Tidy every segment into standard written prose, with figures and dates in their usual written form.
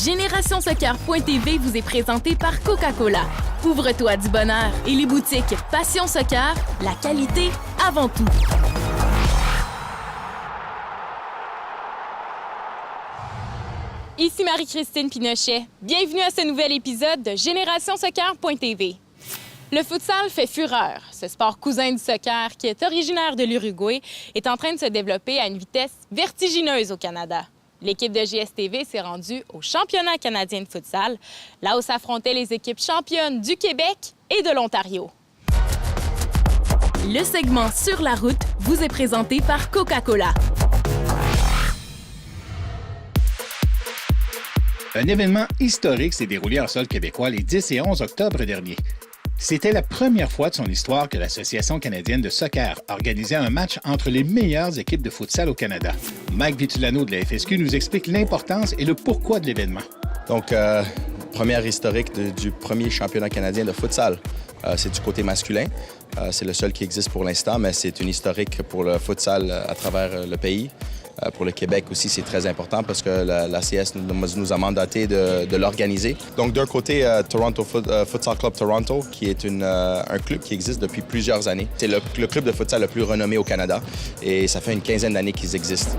GénérationSoccer.tv vous est présenté par Coca-Cola. Ouvre-toi du bonheur et les boutiques Passion Soccer, la qualité avant tout. Ici Marie-Christine Pinochet. Bienvenue à ce nouvel épisode de GénérationSoccer.tv. Le futsal fait fureur. Ce sport cousin du soccer, qui est originaire de l'Uruguay, est en train de se développer à une vitesse vertigineuse au Canada. L'équipe de GSTV s'est rendue au championnat canadien de futsal, là où s'affrontaient les équipes championnes du Québec et de l'Ontario. Le segment Sur la route vous est présenté par Coca-Cola. Un événement historique s'est déroulé en sol québécois les 10 et 11 octobre dernier. C'était la première fois de son histoire que l'Association canadienne de soccer organisait un match entre les meilleures équipes de futsal au Canada. Mike Vitulano de la FSQ nous explique l'importance et le pourquoi de l'événement. Donc, première historique du premier championnat canadien de futsal. C'est du côté masculin. C'est le seul qui existe pour l'instant, mais c'est une historique pour le futsal à travers le pays. Pour le Québec aussi, c'est très important parce que l'ACS nous a mandaté de l'organiser. Donc, d'un côté, Toronto Futsal Club Toronto, qui est un club qui existe depuis plusieurs années. C'est le club de futsal le plus renommé au Canada et ça fait une quinzaine d'années qu'ils existent.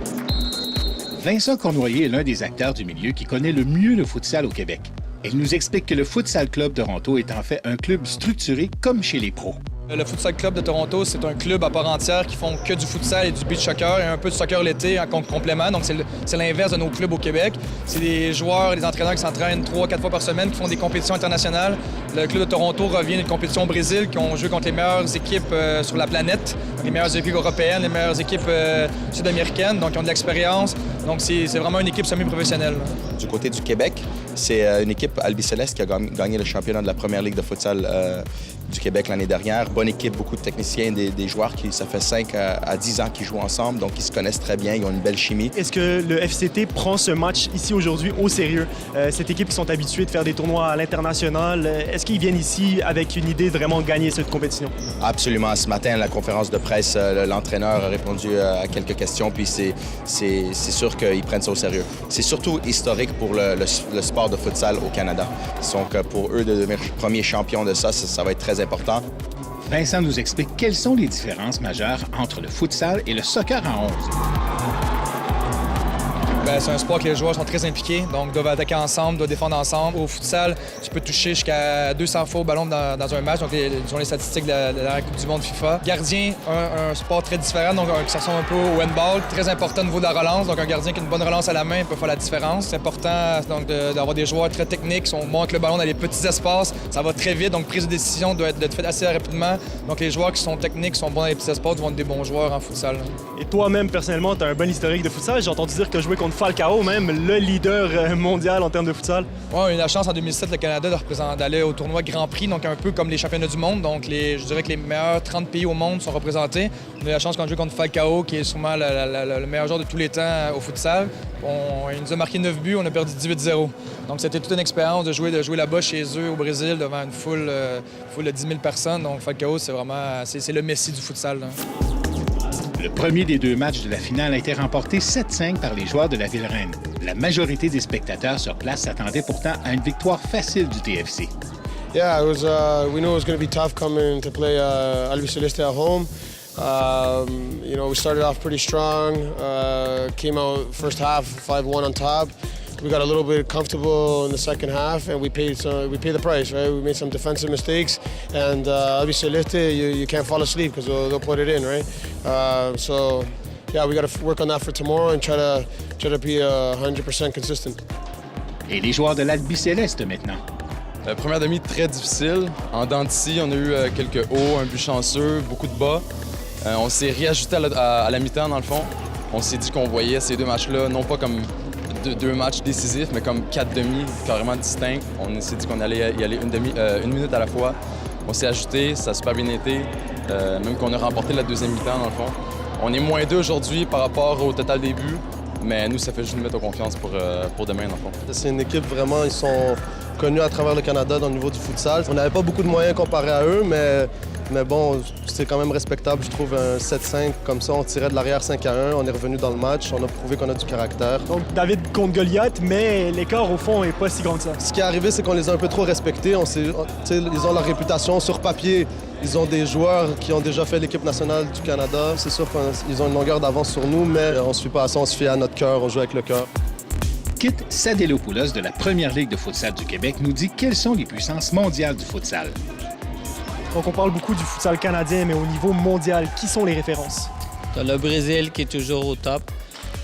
Vincent Cournoyer est l'un des acteurs du milieu qui connaît le mieux le futsal au Québec. Il nous explique que le Futsal Club Toronto est en fait un club structuré comme chez les pros. Le Futsal Club de Toronto, c'est un club à part entière qui font que du futsal et du beach soccer et un peu de soccer l'été en complément. Donc, c'est l'inverse de nos clubs au Québec. C'est des joueurs et des entraîneurs qui s'entraînent 3-4 fois par semaine, qui font des compétitions internationales. Le club de Toronto revient d'une compétition au Brésil, qui ont joué contre les meilleures équipes sur la planète, les meilleures équipes européennes, les meilleures équipes sud-américaines. Donc, ils ont de l'expérience. Donc, c'est vraiment une équipe semi-professionnelle. Du côté du Québec, c'est une équipe Albiceleste qui a gagné le championnat de la première ligue de futsal du Québec l'année dernière. Bonne équipe, beaucoup de techniciens, des joueurs qui, ça fait 5 à 10 ans qu'ils jouent ensemble, donc ils se connaissent très bien, ils ont une belle chimie. Est-ce que le FCT prend ce match ici aujourd'hui au sérieux? Cette équipe qui sont habitués de faire des tournois à l'international, est-ce qu'ils viennent ici avec une idée de vraiment gagner cette compétition? Absolument. Ce matin, à la conférence de presse, l'entraîneur a répondu à quelques questions, puis c'est sûr qu'ils prennent ça au sérieux. C'est surtout historique pour le sport de futsal au Canada. Donc pour eux de devenir premiers champions de ça va être très important. Vincent nous explique quelles sont les différences majeures entre le futsal et le soccer à 11. C'est un sport que les joueurs sont très impliqués, donc doivent attaquer ensemble, doivent défendre ensemble. Au futsal, tu peux toucher jusqu'à 200 fois au ballon dans un match, donc les statistiques de la Coupe du monde FIFA. Gardien, un sport très différent, donc ça ressemble un peu au handball, très important au niveau de la relance, donc un gardien qui a une bonne relance à la main peut faire la différence. C'est important donc d'avoir des joueurs très techniques, qui montent le ballon dans les petits espaces, ça va très vite, donc prise de décision doit être faite assez rapidement. Donc les joueurs qui sont techniques, qui sont bons dans les petits espaces, vont être des bons joueurs en futsal. Et toi-même, personnellement, tu as un bon historique de futsal. J'ai entendu dire que tu as joué contre Falcao, même le leader mondial en termes de futsal. Oui, on a eu la chance en 2007, le Canada, d'aller au tournoi Grand Prix, donc un peu comme les championnats du monde. Donc je dirais que les meilleurs 30 pays au monde sont représentés. On a eu la chance quand on joue contre Falcao, qui est sûrement le meilleur joueur de tous les temps au futsal. Il nous a marqué 9 buts, on a perdu 18-0. Donc c'était toute une expérience de jouer là-bas chez eux au Brésil devant une foule de 10 000 personnes. Donc Falcao, c'est vraiment le Messi du futsal, là. Le premier des deux matchs de la finale a été remporté 7-5 par les joueurs de la Ville-Reine. La majorité des spectateurs sur place s'attendaient pourtant à une victoire facile du TFC. Yeah, we knew it was going to be tough coming to play Albiceleste at home. We started off pretty strong, came out first half 5-1 on top. We got a little bit comfortable in the second half, and we paid the price, right? We made some defensive mistakes, and Albiceleste, you can't fall asleep because they'll put it in, right? We got to work on that for tomorrow and try to be 100% consistent. Et les joueurs de l'Albiceleste maintenant. Première demi très difficile. En dents de scie, on a eu quelques hauts, un but chanceux, beaucoup de bas. On s'est réajusté à la mi-temps, dans le fond. On s'est dit qu'on voyait ces deux matchs-là, non pas comme deux matchs décisifs, mais comme 4 demi carrément distincts. On s'est dit qu'on allait y aller une minute à la fois. On s'est ajusté, ça a super bien été, même qu'on a remporté la deuxième mi-temps, dans le fond. On est -2 aujourd'hui par rapport au total des buts, mais nous, ça fait juste nous mettre en confiance pour demain, dans le fond. C'est une équipe vraiment, ils sont connus à travers le Canada dans le niveau du futsal. On n'avait pas beaucoup de moyens comparés à eux, mais Mais bon, c'est quand même respectable, je trouve, un 7-5. Comme ça, on tirait de l'arrière 5-1, on est revenu dans le match, on a prouvé qu'on a du caractère. Donc David contre Goliath, mais l'écart au fond n'est pas si grand que ça. Ce qui est arrivé, c'est qu'on les a un peu trop respectés. Ils ont leur réputation sur papier. Ils ont des joueurs qui ont déjà fait l'équipe nationale du Canada. C'est sûr qu'ils ont une longueur d'avance sur nous, mais on ne se fie pas à ça, on se fie à notre cœur, on joue avec le cœur. Kit Sadelopoulos de la Première Ligue de futsal du Québec nous dit quelles sont les puissances mondiales du futsal. Donc on parle beaucoup du futsal canadien, mais au niveau mondial, qui sont les références? Tu as le Brésil qui est toujours au top.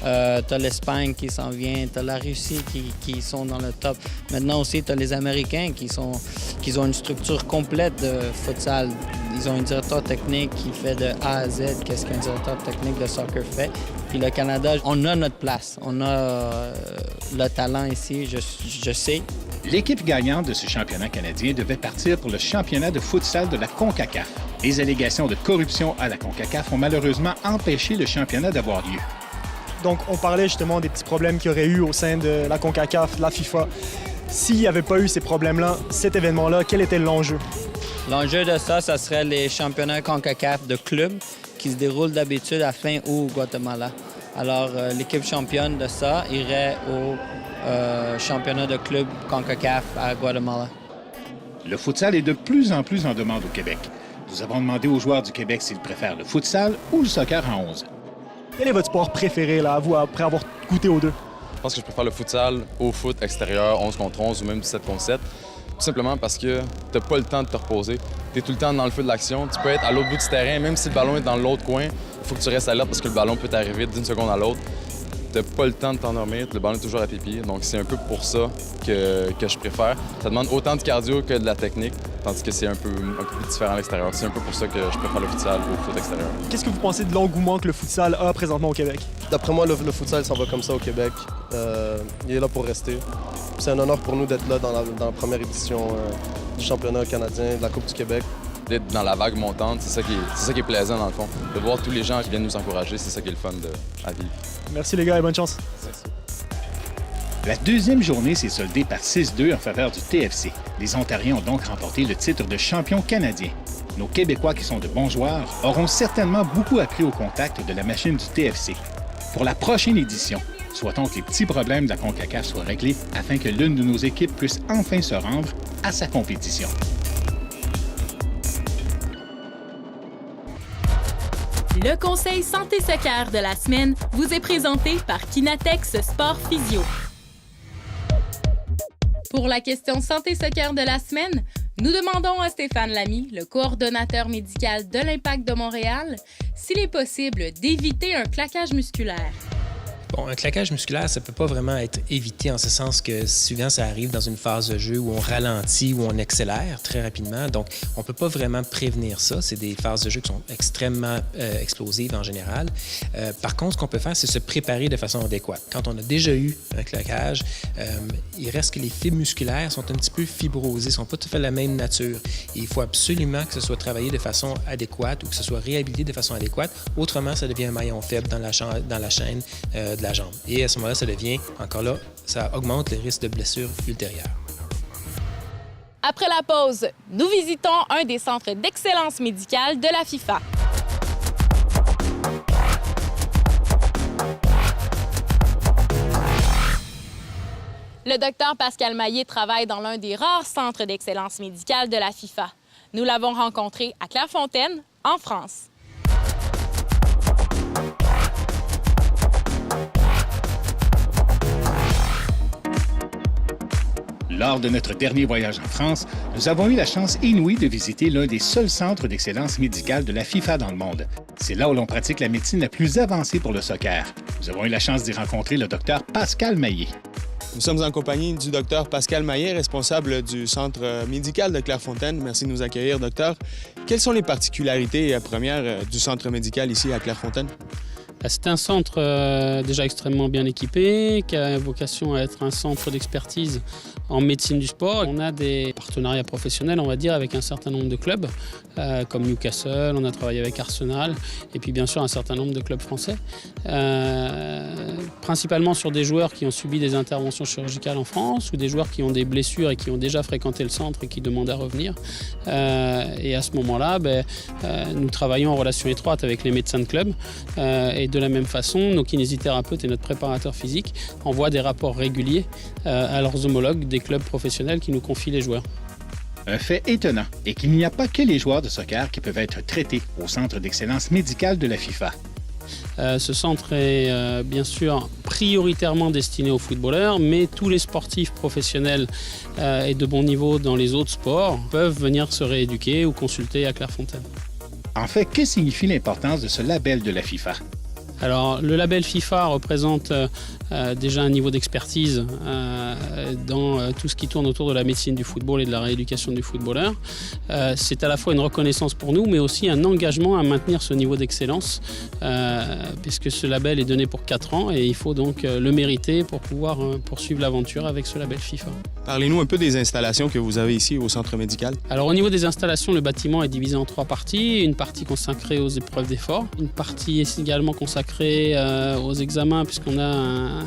Tu as l'Espagne qui s'en vient, tu as la Russie qui sont dans le top. Maintenant aussi, tu as les Américains qui ont une structure complète de futsal. Ils ont un directeur technique qui fait de A à Z qu'est-ce qu'un directeur technique de soccer fait. Puis le Canada, on a notre place. On a le talent ici, je sais. L'équipe gagnante de ce championnat canadien devait partir pour le championnat de futsal de la CONCACAF. Les allégations de corruption à la CONCACAF ont malheureusement empêché le championnat d'avoir lieu. Donc, on parlait justement des petits problèmes qu'il y aurait eu au sein de la CONCACAF, de la FIFA. S'il n'y avait pas eu ces problèmes-là, cet événement-là, quel était l'enjeu? L'enjeu de ça serait les championnats CONCACAF de clubs qui se déroulent d'habitude à fin août au Guatemala. Alors, l'équipe championne de ça irait au championnat de clubs CONCACAF à Guatemala. Le futsal est de plus en plus en demande au Québec. Nous avons demandé aux joueurs du Québec s'ils préfèrent le futsal ou le soccer en 11. Quel est votre sport préféré, là, à vous, après avoir goûté aux deux? Je pense que je préfère le futsal au foot extérieur, 11 contre 11 ou même 17 contre 7. Tout simplement parce que tu n'as pas le temps de te reposer. Tu es tout le temps dans le feu de l'action. Tu peux être à l'autre bout du terrain, même si le ballon est dans l'autre coin, il faut que tu restes alerte parce que le ballon peut t'arriver d'une seconde à l'autre. Tu n'as pas le temps de t'endormir, le ballon est toujours à tes pieds. Donc c'est un peu pour ça que je préfère. Ça demande autant de cardio que de la technique, tandis que c'est un peu plus différent à l'extérieur. C'est un peu pour ça que je préfère le futsal au foot extérieur. Qu'est-ce que vous pensez de l'engouement que le futsal a présentement au Québec? D'après moi, le futsal s'en va comme ça au Québec. Il est là pour rester. C'est un honneur pour nous d'être là dans la première édition du championnat canadien, de la Coupe du Québec. D'être dans la vague montante, c'est ça qui est plaisant dans le fond. De voir tous les gens qui viennent nous encourager, c'est ça qui est le fun à vivre. Merci les gars et bonne chance. Merci. La deuxième journée s'est soldée par 6-2 en faveur du TFC. Les Ontariens ont donc remporté le titre de champion canadien. Nos Québécois qui sont de bons joueurs auront certainement beaucoup appris au contact de la machine du TFC. Pour la prochaine édition, souhaitons que les petits problèmes de la CONCACAF soient réglés afin que l'une de nos équipes puisse enfin se rendre à sa compétition. Le conseil Santé Soccer de la semaine vous est présenté par Kinatex Sport Physio. Pour la question Santé Soccer de la semaine, nous demandons à Stéphane Lamy, le coordonnateur médical de l'Impact de Montréal, s'il est possible d'éviter un claquage musculaire. Bon, un claquage musculaire, ça peut pas vraiment être évité en ce sens que souvent ça arrive dans une phase de jeu où on ralentit, où on accélère très rapidement. Donc, on peut pas vraiment prévenir ça. C'est des phases de jeu qui sont extrêmement explosives en général. Par contre, ce qu'on peut faire, c'est se préparer de façon adéquate. Quand on a déjà eu un claquage, il reste que les fibres musculaires sont un petit peu fibrosées, sont pas tout à fait la même nature. Et il faut absolument que ce soit travaillé de façon adéquate ou que ce soit réhabilité de façon adéquate. Autrement, ça devient un maillon faible dans la chaîne de la jambe. Et à ce moment-là, ça devient, encore là, ça augmente le risque de blessure ultérieure. Après la pause, nous visitons un des centres d'excellence médicale de la FIFA. Le docteur Pascal Maillet travaille dans l'un des rares centres d'excellence médicale de la FIFA. Nous l'avons rencontré à Clairefontaine, en France. Lors de notre dernier voyage en France, nous avons eu la chance inouïe de visiter l'un des seuls centres d'excellence médicale de la FIFA dans le monde. C'est là où l'on pratique la médecine la plus avancée pour le soccer. Nous avons eu la chance d'y rencontrer le docteur Pascal Maillet. Nous sommes en compagnie du docteur Pascal Maillet, responsable du centre médical de Clairefontaine. Merci de nous accueillir, docteur. Quelles sont les particularités premières du centre médical ici à Clairefontaine? C'est un centre déjà extrêmement bien équipé, qui a vocation à être un centre d'expertise en médecine du sport. On a des partenariats professionnels, on va dire, avec un certain nombre de clubs, comme Newcastle, on a travaillé avec Arsenal, et puis bien sûr un certain nombre de clubs français. Principalement sur des joueurs qui ont subi des interventions chirurgicales en France, ou des joueurs qui ont des blessures et qui ont déjà fréquenté le centre et qui demandent à revenir. Et à ce moment-là, nous travaillons en relation étroite avec les médecins de club. Et de la même façon, nos kinésithérapeutes et notre préparateur physique envoient des rapports réguliers à leurs homologues des clubs professionnels qui nous confient les joueurs. Un fait étonnant est qu'il n'y a pas que les joueurs de soccer qui peuvent être traités au Centre d'excellence médicale de la FIFA. Ce centre est bien sûr prioritairement destiné aux footballeurs, mais tous les sportifs professionnels et de bon niveau dans les autres sports peuvent venir se rééduquer ou consulter à Clairefontaine. En fait, que signifie l'importance de ce label de la FIFA? Alors, le label FIFA représente déjà un niveau d'expertise dans tout ce qui tourne autour de la médecine du football et de la rééducation du footballeur. C'est à la fois une reconnaissance pour nous, mais aussi un engagement à maintenir ce niveau d'excellence, puisque ce label est donné pour 4 ans et il faut donc le mériter pour pouvoir poursuivre l'aventure avec ce label FIFA. Parlez-nous un peu des installations que vous avez ici au centre médical. Alors, au niveau des installations, le bâtiment est divisé en 3 parties. Une partie consacrée aux épreuves d'effort, une partie est également consacrée aux examens, puisqu'on a un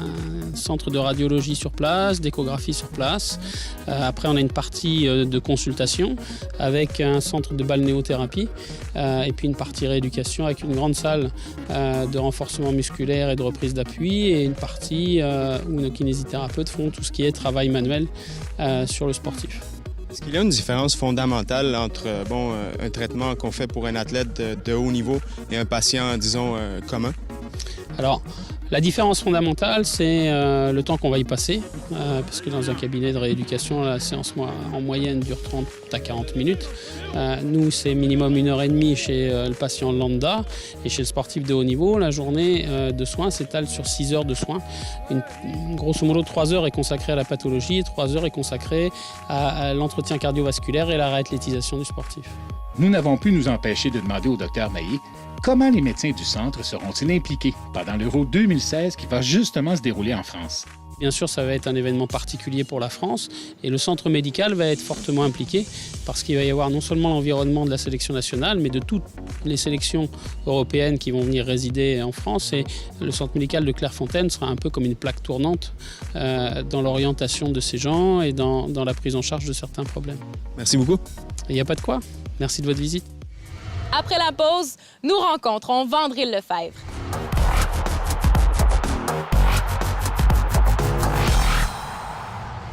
centre de radiologie sur place, d'échographie sur place. Après, on a une partie de consultation avec un centre de balnéothérapie et puis une partie rééducation avec une grande salle de renforcement musculaire et de reprise d'appui et une partie où nos kinésithérapeutes font tout ce qui est travail manuel sur le sportif. Est-ce qu'il y a une différence fondamentale entre un traitement qu'on fait pour un athlète de haut niveau et un patient, disons, commun? Alors, la différence fondamentale, c'est le temps qu'on va y passer, parce que dans un cabinet de rééducation, la séance en moyenne dure 30 à 40 minutes. Nous, c'est minimum 1h30 chez le patient lambda, et chez le sportif de haut niveau, la journée de soins s'étale sur 6 heures de soins. Grosso modo, 3 heures est consacrée à la pathologie, et 3 heures est consacrée à l'entretien cardiovasculaire et la réathlétisation du sportif. Nous n'avons pu nous empêcher de demander au Dr Maillet comment les médecins du centre seront-ils impliqués pendant l'Euro 2016 qui va justement se dérouler en France. Bien sûr, ça va être un événement particulier pour la France et le centre médical va être fortement impliqué parce qu'il va y avoir non seulement l'environnement de la sélection nationale, mais de toutes les sélections européennes qui vont venir résider en France. Et le centre médical de Clairefontaine sera un peu comme une plaque tournante dans l'orientation de ces gens et dans la prise en charge de certains problèmes. Merci beaucoup. Il n'y a pas de quoi. Merci de votre visite. Après la pause, nous rencontrons Vandril Lefebvre.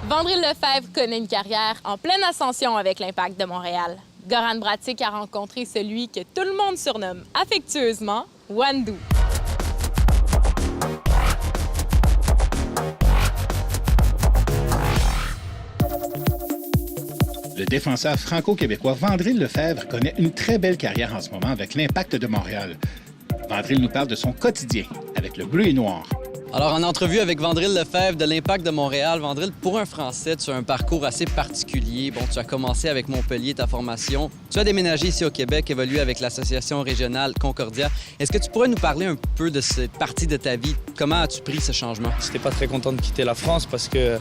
Vandril Lefebvre connaît une carrière en pleine ascension avec l'Impact de Montréal. Goran Bratic a rencontré celui que tout le monde surnomme affectueusement Wandou. Le défenseur franco-québécois Vandril Lefebvre connaît une très belle carrière en ce moment avec l'Impact de Montréal. Vandril nous parle de son quotidien avec le bleu et noir. Alors, en entrevue avec Vandril Lefebvre de l'Impact de Montréal, Vandril, pour un Français, tu as un parcours assez particulier. Bon, tu as commencé avec Montpellier, ta formation. Tu as déménagé ici au Québec, évolué avec l'association régionale Concordia. Est-ce que tu pourrais nous parler un peu de cette partie de ta vie? Comment as-tu pris ce changement? J'étais pas très content de quitter la France parce que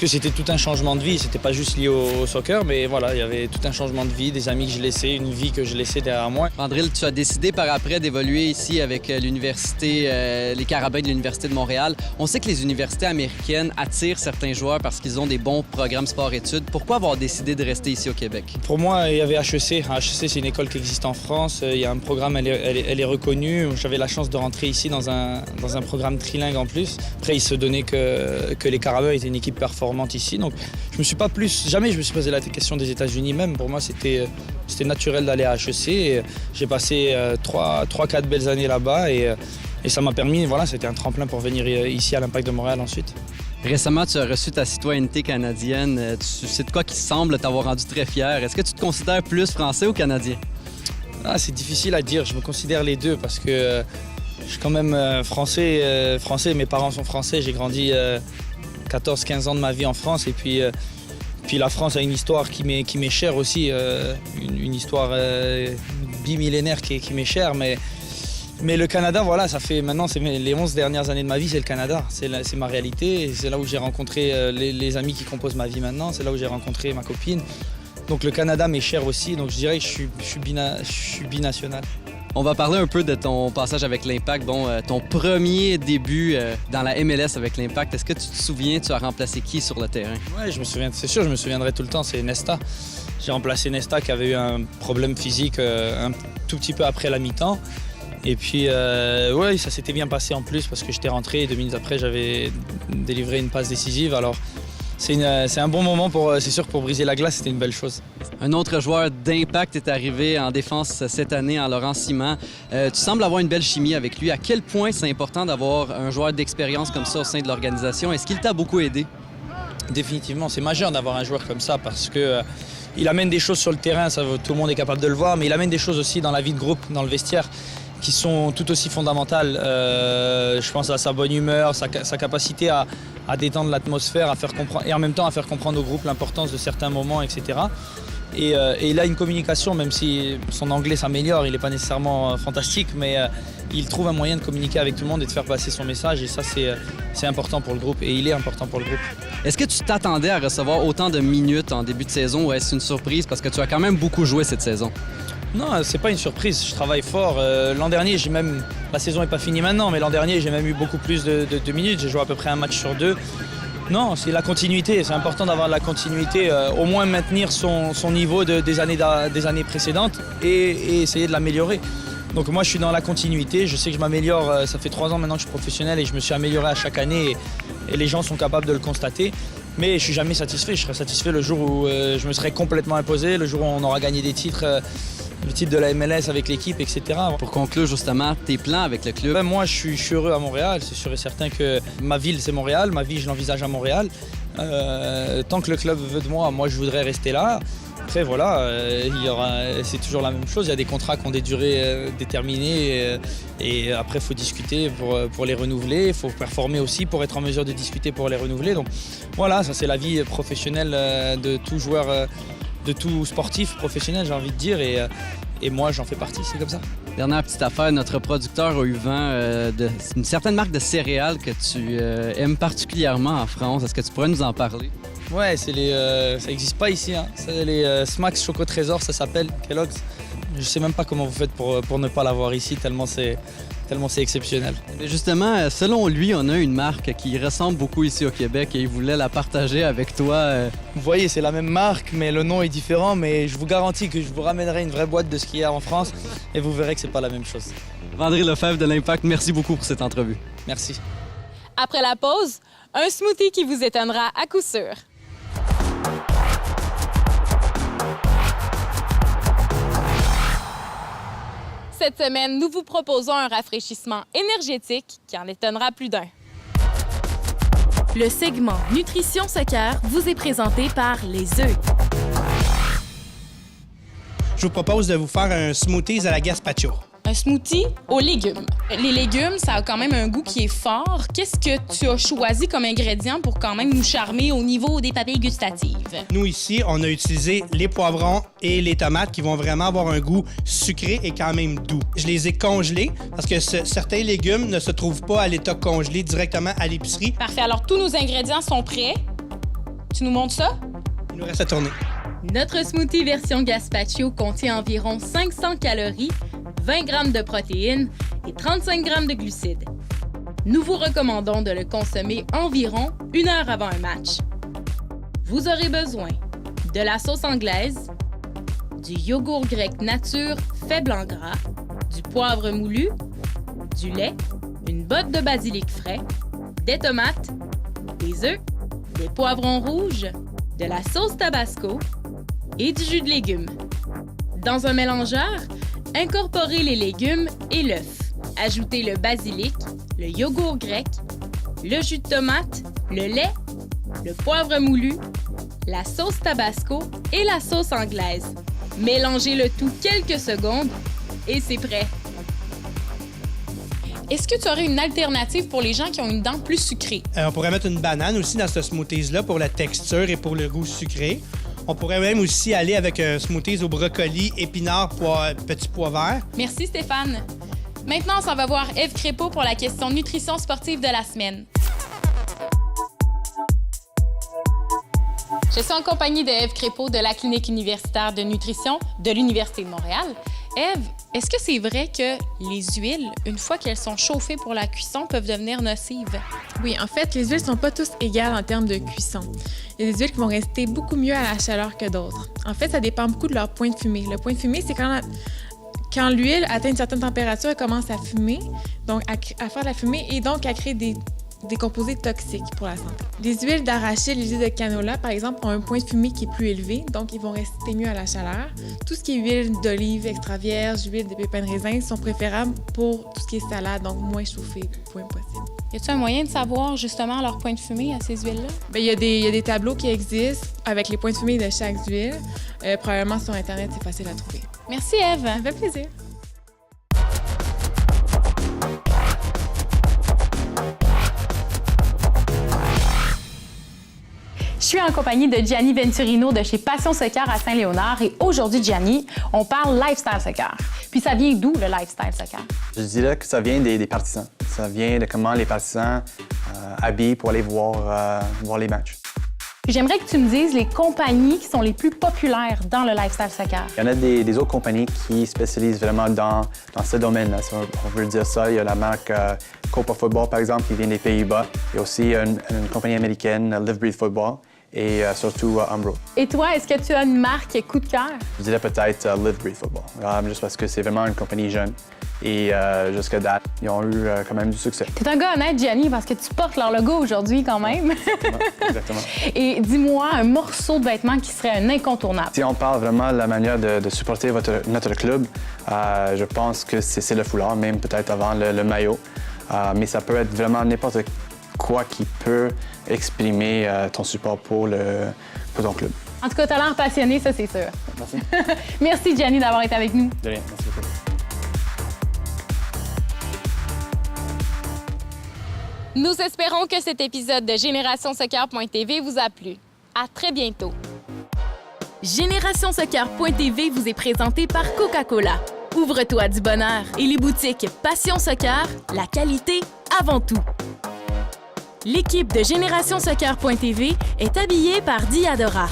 c'était tout un changement de vie. C'était pas juste lié au soccer, mais voilà, il y avait tout un changement de vie, des amis que je laissais, une vie que je laissais derrière moi. Vandril, tu as décidé par après d'évoluer ici avec l'université, les Carabins de l'Université de Montréal. On sait que les universités américaines attirent certains joueurs parce qu'ils ont des bons programmes sport-études. Pourquoi avoir décidé de rester ici au Québec? Pour moi, il y avait HEC. HEC, c'est une école qui existe en France. Il y a un programme, elle est reconnue. J'avais la chance de rentrer ici dans un programme trilingue en plus. Après, il se donnait que les Carabins étaient une équipe performante ici, donc jamais je me suis posé la question des États-Unis même. Pour moi, c'était naturel d'aller à HEC. Et j'ai passé 3-4 belles années là-bas et ça m'a permis, voilà, c'était un tremplin pour venir ici à l'Impact de Montréal ensuite. Récemment, tu as reçu ta citoyenneté canadienne. C'est de quoi qui semble t'avoir rendu très fier. Est-ce que tu te considères plus français ou canadien? C'est difficile à dire. Je me considère les deux parce que je suis quand même français. Mes parents sont français. J'ai grandi 14-15 ans de ma vie en France et puis la France a une histoire qui m'est chère aussi, une histoire bimillénaire qui m'est chère, mais Mais le Canada, voilà, ça fait maintenant, les 11 dernières années de ma vie, c'est le Canada. C'est ma réalité. Et c'est là où j'ai rencontré les amis qui composent ma vie maintenant. C'est là où j'ai rencontré ma copine. Donc le Canada m'est cher aussi. Donc je dirais que je suis binational. On va parler un peu de ton passage avec l'Impact. Bon, ton premier début dans la MLS avec l'Impact. Est-ce que tu te souviens, tu as remplacé qui sur le terrain? Oui, je me souviens. C'est sûr, je me souviendrai tout le temps. C'est Nesta. J'ai remplacé Nesta qui avait eu un problème physique un tout petit peu après la mi-temps. Et puis, ouais, ça s'était bien passé en plus parce que j'étais rentré et 2 minutes après, j'avais délivré une passe décisive. Alors, c'est un bon moment, c'est sûr que pour briser la glace, c'était une belle chose. Un autre joueur d'Impact est arrivé en défense cette année, en Laurent Simon. Tu sembles avoir une belle chimie avec lui. À quel point c'est important d'avoir un joueur d'expérience comme ça au sein de l'organisation? Est-ce qu'il t'a beaucoup aidé? Définitivement, c'est majeur d'avoir un joueur comme ça parce que il amène des choses sur le terrain, tout le monde est capable de le voir, mais il amène des choses aussi dans la vie de groupe, dans le vestiaire, qui sont tout aussi fondamentales. Je pense à sa bonne humeur, sa capacité à détendre l'atmosphère, à faire comprendre, et en même temps à faire comprendre au groupe l'importance de certains moments, etc. Et il a une communication, même si son anglais s'améliore, il n'est pas nécessairement fantastique, mais il trouve un moyen de communiquer avec tout le monde et de faire passer son message. Et ça, c'est important pour le groupe, et il est important pour le groupe. Est-ce que tu t'attendais à recevoir autant de minutes en début de saison ou est-ce une surprise parce que tu as quand même beaucoup joué cette saison? Non, c'est pas une surprise. Je travaille fort. L'an dernier, la saison n'est pas finie maintenant, mais l'an dernier, j'ai même eu beaucoup plus de minutes. J'ai joué à peu près un match sur 2. Non, c'est la continuité. C'est important d'avoir de la continuité, au moins maintenir son niveau des années précédentes et essayer de l'améliorer. Donc moi, je suis dans la continuité. Je sais que je m'améliore. Ça fait 3 ans maintenant que je suis professionnel et je me suis amélioré à chaque année et les gens sont capables de le constater. Mais je ne suis jamais satisfait. Je serai satisfait le jour où je me serai complètement imposé, le jour où on aura gagné des titres, le titre de la MLS avec l'équipe, etc. Pour conclure justement tes plans avec le club. Moi, je suis heureux à Montréal. C'est sûr et certain que ma ville, c'est Montréal. Ma vie, je l'envisage à Montréal. Tant que le club veut de moi, je voudrais rester là. Après, voilà, c'est toujours la même chose. Il y a des contrats qui ont des durées déterminées et après, il faut discuter pour les renouveler. Il faut performer aussi pour être en mesure de discuter pour les renouveler. Donc voilà, ça c'est la vie professionnelle de tout joueur, de tout sportif professionnel, j'ai envie de dire. Et moi, j'en fais partie, c'est comme ça. Dernière petite affaire, notre producteur a eu vent d'une certaine marque de céréales que tu aimes particulièrement en France. Est-ce que tu pourrais nous en parler? Ouais, ça n'existe pas ici. Hein. C'est les Smacks Choco Trésor, ça s'appelle Kellogg's. Je sais même pas comment vous faites pour ne pas l'avoir ici, tellement c'est exceptionnel. Mais justement, selon lui, on a une marque qui ressemble beaucoup ici au Québec et il voulait la partager avec toi. Vous voyez, c'est la même marque, mais le nom est différent. Mais je vous garantis que je vous ramènerai une vraie boîte de ce qu'il y a en France et vous verrez que c'est pas la même chose. Vandril Lefebvre de l'Impact, merci beaucoup pour cette entrevue. Merci. Après la pause, un smoothie qui vous étonnera à coup sûr. Cette semaine, nous vous proposons un rafraîchissement énergétique qui en étonnera plus d'un. Le segment Nutrition Soccer vous est présenté par Les œufs. Je vous propose de vous faire un smoothies à la gazpacho. Un smoothie aux légumes. Les légumes, ça a quand même un goût qui est fort. Qu'est-ce que tu as choisi comme ingrédient pour quand même nous charmer au niveau des papilles gustatives? Nous, ici, on a utilisé les poivrons et les tomates qui vont vraiment avoir un goût sucré et quand même doux. Je les ai congelés parce que certains légumes ne se trouvent pas à l'état congelé directement à l'épicerie. Parfait. Alors, tous nos ingrédients sont prêts. Tu nous montres ça? Il nous reste à tourner. Notre smoothie version gazpacho contient environ 500 calories, 20 grammes de protéines et 35 grammes de glucides. Nous vous recommandons de le consommer environ 1 heure avant un match. Vous aurez besoin de la sauce anglaise, du yogourt grec nature faible en gras, du poivre moulu, du lait, une botte de basilic frais, des tomates, des œufs, des poivrons rouges, de la sauce tabasco et du jus de légumes. Dans un mélangeur, incorporez les légumes et l'œuf. Ajoutez le basilic, le yogourt grec, le jus de tomate, le lait, le poivre moulu, la sauce tabasco et la sauce anglaise. Mélangez le tout quelques secondes et c'est prêt. Est-ce que tu aurais une alternative pour les gens qui ont une dent plus sucrée? On pourrait mettre une banane aussi dans ce smoothies-là pour la texture et pour le goût sucré. On pourrait même aussi aller avec un smoothies au brocoli, épinards, petit pois vert. Merci Stéphane. Maintenant, on s'en va voir Ève Crépeau pour la question nutrition sportive de la semaine. Je suis en compagnie de Ève Crépeau de la Clinique universitaire de nutrition de l'Université de Montréal. Ève, est-ce que c'est vrai que les huiles, une fois qu'elles sont chauffées pour la cuisson, peuvent devenir nocives? Oui, en fait, les huiles ne sont pas tous égales en termes de cuisson. Il y a des huiles qui vont rester beaucoup mieux à la chaleur que d'autres. En fait, ça dépend beaucoup de leur point de fumée. Le point de fumée, c'est quand l'huile atteint une certaine température, elle commence à fumer, donc à faire de la fumée et donc à créer des composés toxiques pour la santé. Les huiles d'arachide, les huiles de canola, par exemple, ont un point de fumée qui est plus élevé, donc ils vont rester mieux à la chaleur. Tout ce qui est huile d'olive extra vierge, huile de pépins de raisin sont préférables pour tout ce qui est salade, donc moins chauffé, point possible. Y a-t-il un moyen de savoir justement leur point de fumée à ces huiles-là? Bien, il y a des tableaux qui existent avec les points de fumée de chaque huile. Probablement sur Internet, c'est facile à trouver. Merci, Ève. Ça fait plaisir. Je suis en compagnie de Gianni Venturino de chez Passion Soccer à Saint-Léonard et aujourd'hui, Gianni, on parle lifestyle soccer. Puis ça vient d'où, le lifestyle soccer? Je dirais que ça vient des partisans. Ça vient de comment les partisans habillent pour aller voir les matchs. J'aimerais que tu me dises les compagnies qui sont les plus populaires dans le lifestyle soccer. Il y en a des autres compagnies qui spécialisent vraiment dans ce domaine-là, si on veut dire ça. Il y a la marque Copa Football, par exemple, qui vient des Pays-Bas. Il y a aussi une compagnie américaine, Live Breathe Football, et surtout Umbro. Et toi, est-ce que tu as une marque coup de cœur? Je dirais peut-être Live Breathe Football, juste parce que c'est vraiment une compagnie jeune. Et jusqu'à date, ils ont eu quand même du succès. T'es un gars honnête, Gianni, parce que tu portes leur logo aujourd'hui quand même. Exactement. Et dis-moi un morceau de vêtement qui serait un incontournable. Si on parle vraiment de la manière de supporter notre club, je pense que c'est le foulard, même peut-être avant le maillot. Mais ça peut être vraiment n'importe quoi qui peut exprimer ton support pour ton club. En tout cas, t'as l'air passionné, ça c'est sûr. Merci. Merci, Gianni, d'avoir été avec nous. De rien, merci beaucoup. Nous espérons que cet épisode de GénérationSoccer.tv vous a plu. À très bientôt. GénérationSoccer.tv vous est présenté par Coca-Cola. Ouvre-toi du bonheur et les boutiques Passion Soccer, la qualité avant tout. L'équipe de GénérationSoccer.tv est habillée par Diadora.